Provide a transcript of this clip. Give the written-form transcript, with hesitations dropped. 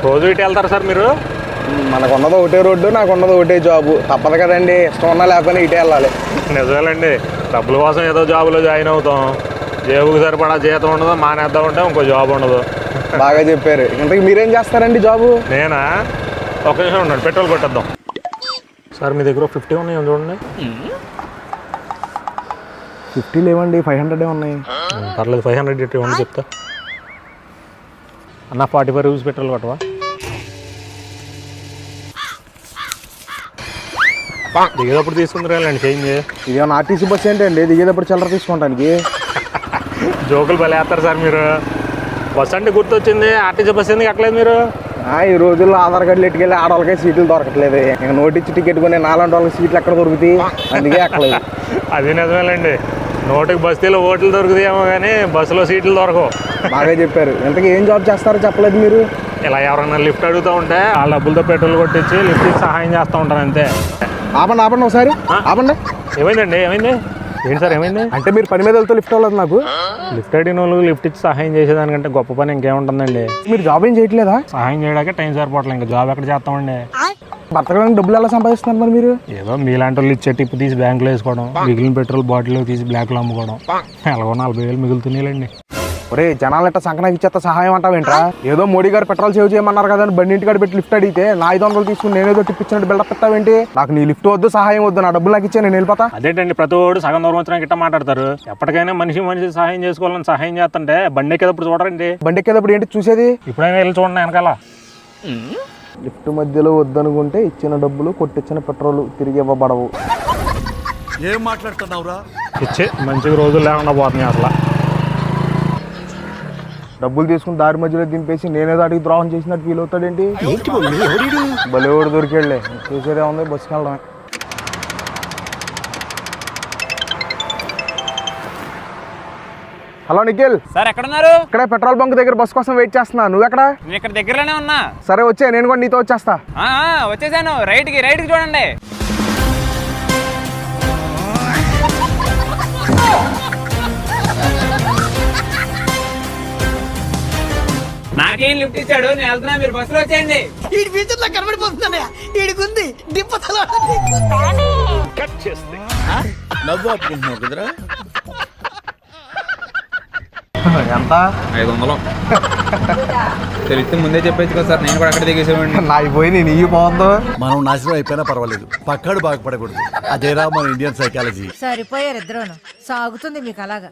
రోజు ఇటు వెళ్తారు సార్ మీరు? మనకు ఉన్నది ఒకటే రోడ్డు, నాకు ఉన్నది ఒకటే జాబు. తప్పదు కదండి, ఇష్టం ఉన్నా లేకపోయినా ఇటే వెళ్ళాలి. నిజమేలండి, డబ్బుల కోసం ఏదో జాబులో జాయిన్ అవుతాం, జేబుకి సరిపడా జీతం ఉండదు, మానేద్దాం ఉంటే ఇంకో జాబ్ ఉండదు. బాగా చెప్పారు. ఇంతకు మీరేం చేస్తారండి జాబు? నేనా? ఒక నిమిషం ఉండండి, పెట్రోల్ కొట్టేద్దాం. సార్ మీ దగ్గర 50 ఉన్నాయి చూడండి. 50 లేవండి, 500 ఉన్నాయి. పర్లేదు, 500 ఇవ్వండి చెప్తా. అన్న 45 రూపీస్ పెట్రోల్ కొట్టవా? దిగేటప్పుడు తీసుకుందరు వెళ్ళండి చేంజ్. ఇదేమన్నా ఆర్టీసీ బస్ ఏంటండి దిగేటప్పుడు చిల్లర తీసుకోవడానికి? జోకులు బలేస్తారు సార్ మీరు. బస్ అంటే గుర్తొచ్చింది, ఆర్టీసీ బస్ ఎందుకు ఎక్కలేదు మీరు? ఈ రోజుల్లో ఆధార్ కార్డులు ఎట్టుకెళ్ళి ఆడవాళ్ళకే సీట్లు దొరకట్లేదు. ఇంకా నోటిచ్చి టికెట్ కొని 4 వాళ్ళకి సీట్లు ఎక్కడ దొరుకుతాయి, అందుకే ఎక్కలేదు. అది నిజమేలండి, నోటికి బస్తీలో ఓట్లు దొరుకుతాయేమో కానీ బస్సులో సీట్లు దొరకవు. బాగా చెప్పారు. ఇంతకీ ఏం జాబ్ చేస్తారో చెప్పలేదు మీరు. ఇలా ఎవరైనా లిఫ్ట్ అడుగుతూ ఉంటే వాళ్ళ డబ్బులతో పెట్రోల్ కొట్టించి లిఫ్ట్కి సహాయం చేస్తూ ఉంటాను అంతే. ఆపండి ఒకసారి ఆపండి. ఏమైందండి? ఏమైంది? ఏంటి సార్ ఏమైంది? అంటే మీరు పని మీద వెళ్తే లిఫ్ట్ అవ్వలేదు నాకు. లిఫ్ట్ అడిగిన వాళ్ళు లిఫ్ట్ ఇచ్చి సహాయం చేసేదానికంటే గొప్ప పని ఇంకేముంటుందండి? మీరు జాబ్ ఏం చేయట్లేదా? సహాయం చేయడానికి టైం సరిపోవట్లేదు, ఇంకా జాబ్ ఎక్కడ చేస్తామండి? బతకడానికి డబ్బులు ఎలా సంపాదిస్తున్నారు మరి మీరు? ఏదో మీలాంటి వాళ్ళు ఇచ్చే టిప్పు తీసి బ్యాంకులో వేసుకోవడం, మిగిలిన పెట్రోల్ బాటిల్ తీసి బ్లాక్లో అమ్ముకోవడం, ఎలాగో 40,000 మిగులుతున్నాయిలండి. ఒరే జనాలు ఎట్ట సంకనాకి ఇచ్చేస్తా సహాయం అంటావేంట్రా? ఏదో మోడీ గారు పెట్రోల్ సేవ్ చేయమన్నారు కదా అని బండి ఇంటికాడ పెట్టి లిఫ్ట్ అడిగితే నా 500 తీసుకుని నేనేదో టిప్ ఇచ్చినట్టు బిల్డప్ పెట్టావేంటి? నాకు నీ లిఫ్ట్ వద్దు, సహాయం వద్దు, నా డబ్బులు నాకు ఇచ్చే నేను వెళ్ళిపోతా. అదేంటండి, ప్రతి ఒడు సగం దూరం వచ్చినా గిట్ట మాట్లాడతారు. ఎప్పటికైనా మనిషి సహాయం చేసుకోవాలని సహాయం చేస్తుంటే బండి ఎక్కేటప్పుడు చూడరండి. బండి ఎక్కేటప్పుడు ఏంటి చూసేది? ఇప్పుడైనా వెళ్ళి చూడండి వెనకాల. లిఫ్ట్ మధ్యలో వద్దనుకుంటే ఇచ్చిన డబ్బులు కొట్టించిన పెట్రోల్ తిరిగి ఇవ్వబడవు. ఏం మాట్లాడుతున్నావురా? ఇచ్చే మంచిగా రోజులు లేకుండా పోతున్నాయి అసలు. డబ్బులు తీసుకుని దారి మధ్యలో దింపేసి నేనేదో అడిగి ద్రోహం చేసినట్టు ఫీల్ అవుతాడేంటి? బలేవాడు దొరికేళ్ళే, చూసేదే ఉంది, బస్సుకి వెళ్ళడమే. హలో నిఖిల్ సార్, ఎక్కడున్నారు? ఇక్కడే పెట్రోల్ బంక్ దగ్గర బస్ కోసం వెయిట్ చేస్తున్నా. నువ్వు ఎక్కడ? నేను ఇక్కడ దగ్గరలోనే ఉన్నా. సరే వచ్చే, నేను కూడా నీతో వచ్చేస్తా. వచ్చేసాను. రైట్ కి చూడండి. నాకేం లిఫ్ట్ ఇచ్చాడు, నేను వెళ్తున్నా, మీరు బస్సులో వచ్చేయండి. ఈ ఫ్యూచర్ లో కనబడిపోతుందన్నయ్య, ఈడికుంది దింపతలో నవ్వు ఆపుకుంటున్నావు కదరా? ఎంత? 500 తెలిస్తే ముందే చెప్పేది కదా సార్, నేను కూడా అక్కడ దిగేసేవాడిని. నా పోయి నేను ఇవి పోతుందో. మనం నాశనం అయిపోయినా పర్వాలేదు, పక్కాడు బాగుపడకూడదు. అదేరా మన ఇండియన్ సైకాలజీ. సరిపోయారు ఇద్దరును, సాగుతుంది మీకు అలాగా.